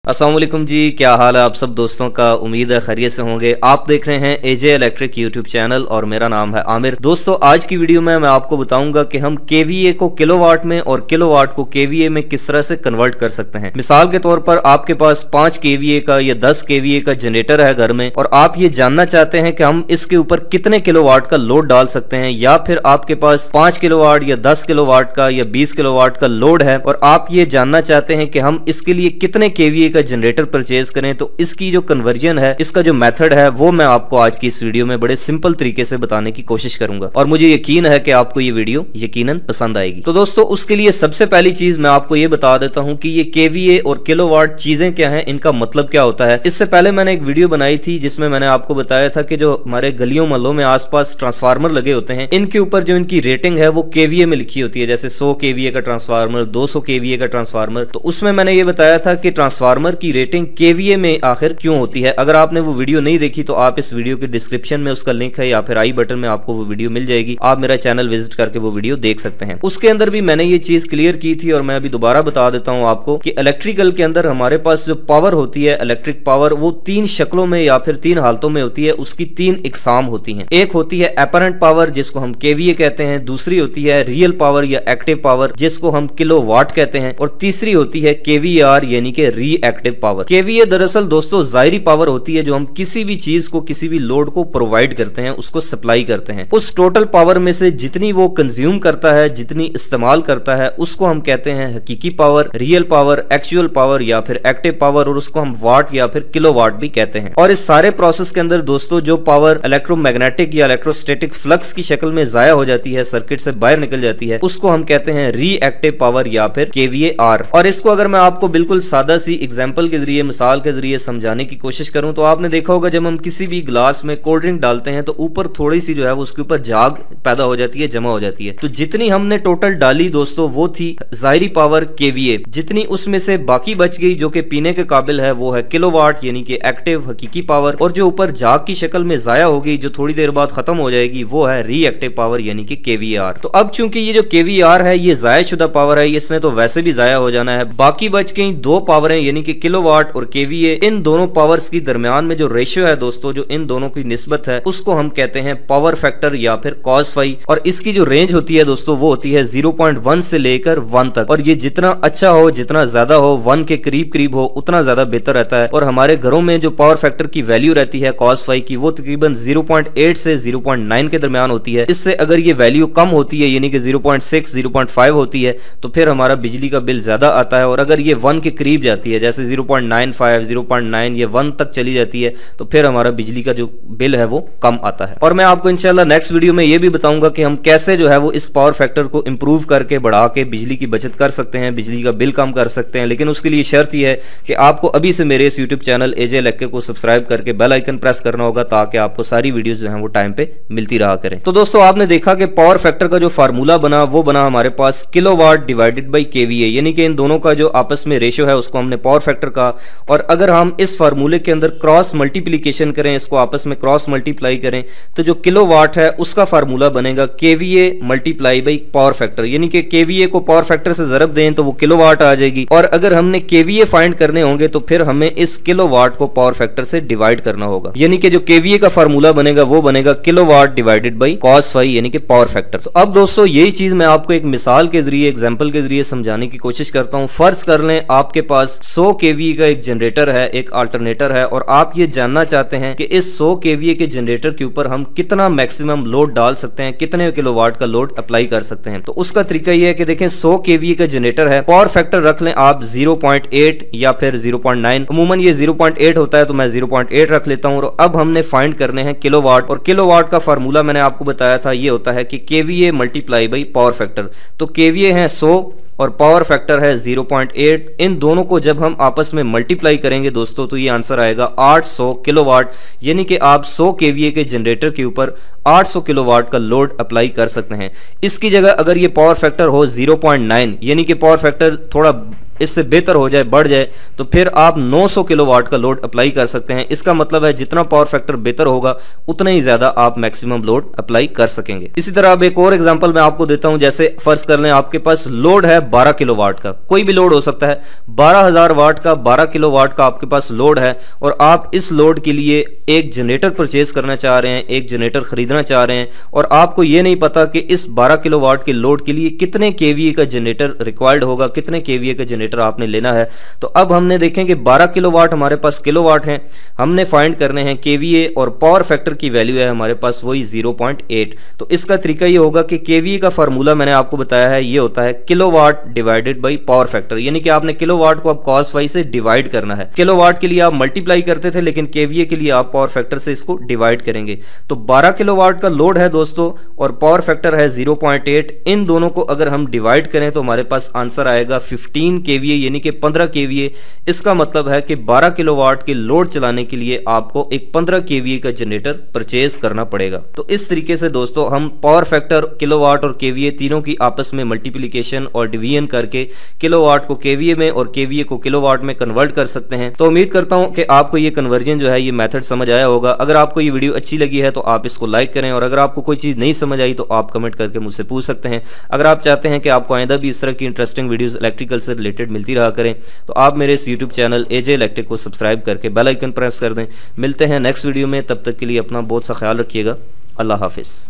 अस्सलाम वालेकुम जी, क्या हाल है आप सब दोस्तों का। उम्मीद है खैरियत से होंगे। आप देख रहे हैं एजे इलेक्ट्रिक यूट्यूब चैनल और मेरा नाम है आमिर। दोस्तों आज की वीडियो में मैं आपको बताऊंगा कि हम केवीए को किलोवाट में और किलोवाट को केवीए में किस तरह से कन्वर्ट कर सकते हैं। मिसाल के तौर पर आपके पास 5 केवीए का या 10 केवीए का जनरेटर है घर में और आप ये जानना चाहते हैं कि हम इसके ऊपर कितने किलोवाट का लोड डाल सकते हैं, या फिर आपके पास 5 किलोवाट या 10 किलोवाट का या 20 किलोवाट का लोड है और आप ये जानना चाहते हैं कि हम इसके लिए कितने केवीए का जनरेटर परचेज करें। तो इसकी जो कन्वर्जन है, इसका जो मेथड है, वो मैं आपको आज की इस वीडियो में बड़े सिंपल तरीके से बताने की कोशिश करूंगा और मुझे यकीन है कि आपको ये वीडियो यकीनन पसंद आएगी। तो दोस्तों उसके लिए सबसे पहली चीज मैं आपको ये बता देता हूं कि ये केवीए और किलोवाट चीजें क्या हैं, इनका मतलब क्या होता है। इससे पहले मैंने एक वीडियो बनाई थी जिसमें मैंने आपको बताया था कि जो हमारे गलियों महलों में आसपास ट्रांसफार्मर लगे होते हैं, इनके ऊपर जो इनकी रेटिंग है वो केवीए में लिखी होती है। जैसे 100 केवीए का ट्रांसफार्मर, 200 केवीए का ट्रांसफार्मर। तो उसमें मैंने ये बताया था कि ट्रांसफार्मर की रेटिंग केवीए में आखिर क्यों होती है। अगर आपने वो वीडियो नहीं देखी तो आप इस वीडियो के डिस्क्रिप्शन में उसका लिंक है या फिर आई बटन में आपको वो वीडियो मिल जाएगी। आप मेरा चैनल विजिट करके वो वीडियो देख सकते हैं। उसके अंदर भी मैंने ये चीज क्लियर की थी और मैं अभी दोबारा बता देता हूं आपको कि इलेक्ट्रिकल के अंदर हमारे पास जो पावर होती है, इलेक्ट्रिक पावर, वो 3 शक्लों में या फिर 3 हालतों में होती है। उसकी 3 इकसाम होती हैं। एक होती है अपरेंट पावर जिसको हम केवीए कहते हैं, दूसरी होती है रियल पावर या एक्टिव पावर जिसको हम किलोवाट कहते हैं, और तीसरी होती है केवीआर यानी कि रिएक्टिव पावर। केवीए दरअसल दोस्तों जाहिरी पावर होती है जो हम किसी भी चीज को, किसी भी लोड को प्रोवाइड करते हैं, उसको सप्लाई करते हैं। उस टोटल पावर में से जितनी वो कंज्यूम करता है, जितनी इस्तेमाल करता है, उसको हम कहते हैं हकीकी power, real power, actual power या फिर एक्टिव पावर, और उसको हम वाट या फिर किलोवाट भी कहते हैं। और इस सारे प्रोसेस के अंदर दोस्तों जो पावर इलेक्ट्रोमैग्नेटिक या इलेक्ट्रोस्टैटिक फ्लक्स की शक्ल में जाया हो जाती है, सर्किट से बाहर निकल जाती है, उसको हम कहते हैं रिएक्टिव पावर या फिर केवीएआर। और इसको अगर मैं आपको बिल्कुल सादा सी एग्जांपल के जरिए, मिसाल के जरिए समझाने की कोशिश करूं तो आपने देखा होगा जब हम किसी भी ग्लास में कोल्ड ड्रिंक डालते हैं तो ऊपर थोड़ी सी जो है वो उसके ऊपर झाग पैदा हो जाती है, जमा हो जाती है। तो जितनी हमने टोटल डाली दोस्तों वो थी जाहिरी पावर केवीए। जितनी उसमें से बाकी बच गई जो कि पीने के काबिल है वो है किलोवाट यानी कि एक्टिव हकीकी पावर, और जो ऊपर झाग की शक्ल में जाया होगी जो थोड़ी देर बाद खत्म हो जाएगी वो है रिएक्टिव पावर यानी कि केवीआर। तो अब चूंकि ये जो केवीआर है ये जाया शुदा पावर है, इसने तो वैसे भी जाया हो जाना है। बाकी बच गई 2 पावरें यानी कि किलोवाट और केवीए। इन दोनों पावर्स की दरमियान में जो रेशियो है दोस्तों, जो इन दोनों की निस्बत है, उसको हम कहते हैं पावर फैक्टर या फिर कॉस फाई। और इसकी जो रेंज होती है दोस्तों वो होती है 0.1 से लेकर 1 तक। और ये जितना अच्छा हो, जितना ज्यादा हो, 1 के करीब करीब हो, उतना ज्यादा बेहतर रहता है। और हमारे घरों में जो पावर फैक्टर की वैल्यू रहती है कॉस फाई की, वो तकरीबन 0.8 से 0.9 के दरमियान होती है। इससे अगर ये वैल्यू कम होती है यानी कि 0.6, 0.5 होती है तो फिर हमारा बिजली का बिल ज्यादा आता है। और अगर ये 1 के करीब जाती है, जैसे 0.95, 0.9, ये 1 तक चली जाती है, तो फिर हमारा बिजली का जो बिल है वो कम आता है। और मैं आपको इंशाल्लाह नेक्स्ट वीडियो में ये भी बताऊंगा कि हम कैसे जो है वो इस पावर फैक्टर को इंप्रूव करके, बढ़ा के बिजली की बचत कर सकते हैं, बिजली का बिल कम कर सकते हैं। लेकिन उसके लिए शर्त यह है कि आपको अभी से मेरे इस यूट्यूब चैनल एजे इलेक्ट्रिक को सब्सक्राइब करके बेल आइकन प्रेस करना होगा ताकि आपको सारी वीडियोस जो है वो टाइम पे मिलती रहा करें। तो दोस्तों आपने देखा कि पावर फैक्टर का जो फार्मूला बना वो बना हमारे पास किलोवाट डिवाइडेड बाई केवीए, यानी कि इन दोनों का जो आपस में रेशियो है उसको हमने पावर फैक्टर कहा। और अगर हम इस फार्मूले के अंदर क्रॉस मल्टीप्लीकेशन करें, इसको आपस में क्रॉस मल्टीप्लाई करें, तो जो किलोवाट है उसका फार्मूला बनेगा KVA multiply by power factor, यानी कि केवीए को पावर फैक्टर से ज़रब दें तो वो किलोवाट आ जाएगी। और अगर हमने केवीए फाइंड करने होंगे तो फिर हमें इस किलोवाट को पावर फैक्टर से डिवाइड करना होगा, यानी कि जो केवीए का फार्मूला बनेगा वो बनेगा kilowatt divided by cos phi यानी कि पावर फैक्टर। तो अब दोस्तों यही चीज मैं आपको एक मिसाल के जरिए, एग्जांपल के जरिए समझाने की कोशिश करता हूं। फर्ज कर लें आपके पास 100 केवीए का एक जनरेटर है, एक अल्टरनेटर है, और आप ये जानना चाहते हैं कि इस 100 केवीए के जनरेटर के ऊपर हम कितना मैक्सिमम लोड डाल सकते हैं, कितने किलोवाट का लोड अप्लाई कर सकते हैं। तो उसका तरीका यह है कि देखें 100 केवीए का जनरेटर है, पावर फैक्टर रख लें आप 0.8 या फिर 0.9। अमूमन ये 0.8 होता है तो मैं 0.8 रख लेता हूं। और अब हमने फाइंड करने हैं किलोवाट, और किलोवाट का फार्मूला मैंने आपको बताया था, ये होता है कि KVA multiply by power factor. तो केवीए है 100 और पावर फैक्टर है 0.8। इन दोनों को जब हम आपस में मल्टीप्लाई करेंगे दोस्तों तो ये आंसर आएगा 800 किलोवाट, यानी कि आप 100 केवीए के जनरेटर के ऊपर 800 किलोवाट का लोड अप्लाई कर सकते हैं। इसकी जगह अगर ये पावर फैक्टर हो 0.9 यानी कि पावर फैक्टर थोड़ा इससे बेहतर हो जाए, बढ़ जाए, तो फिर आप 900 किलोवाट का लोड अप्लाई कर सकते हैं। इसका मतलब है जितना पावर फैक्टर बेहतर होगा उतना ही ज्यादा आप मैक्सिमम लोड अप्लाई कर सकेंगे। इसी तरह अब एक और एग्जांपल मैं आपको देता हूं। जैसे फर्ज कर लें आपके पास लोड है 12 किलोवाट का, कोई भी लोड हो सकता है, 12,000 वाट का 12 किलोवाट का आपके पास लोड है और आप इस लोड के लिए एक जनरेटर परचेज करना चाह रहे हैं, एक जनरेटर खरीदना चाह रहे हैं और आपको यह नहीं पता कि इस 12 किलोवाट के लोड के लिए कितने केवीए का जनरेटर रिक्वायर्ड होगा, कितने केवीए का जनरेटर आपने लेना है। तो अब हमने देखें कि 12 किलोवाट हमारे पास किलोवाट है, हमने फाइंड करने हैं केवीए और पावर फैक्टर की वैल्यू है हमारे पास वही 0.8। तो इसका तरीका ये होगा कि केवीए का फार्मूला मैंने आपको बताया है, ये होता है kilowatt divided by power factor, यानी कि आपने किलोवाट को अब cos फाई से डिवाइड करना है। किलोवाट के लिए आप मल्टीप्लाई करते थे लेकिन केवीए के लिए आप पावर फैक्टर से इसको डिवाइड करेंगे। तो 12 किलोवाट का लोड है दोस्तों और पावर फैक्टर है 0.8। इन दोनों को अगर हम डिवाइड करें तो हमारे पास आंसर आएगा 15 केवीए, यानी कि 15 केवीए। इसका मतलब है कि 12 किलोवाट के लोड चलाने के लिए आपको एक 15 केवीए का जनरेटर परचेज करना पड़ेगा। तो इस तरीके से दोस्तों हम पावर फैक्टर, किलोवाट और केवीए तीनों की आपस में मल्टीप्लिकेशन और डिवीजन करके किलोवाट को केवीए में और केवीए को किलोवाट में कन्वर्ट कर सकते हैं। तो उम्मीद करता हूं कि आपको ये कन्वर्जन जो है, ये मेथड समझ आया होगा। अगर आपको ये वीडियो अच्छी लगी है तो आप इसको लाइक करें और अगर आपको कोई चीज नहीं समझ आई तो आप कमेंट करके मुझसे पूछ सकते हैं। अगर आप चाहते हैं कि आपको आइंदा भी इस तरह की इंटरेस्टिंग वीडियोस इलेक्ट्रिकल से रिलेटेड मिलती रहा करें तो आप मेरे इस यूट्यूब चैनल एजे इलेक्ट्रिक को सब्सक्राइब करके बेल आइकन प्रेस कर दें। मिलते हैं नेक्स्ट वीडियो में, तब तक के लिए अपना बहुत सा ख्याल रखिएगा। अल्लाह हाफिज।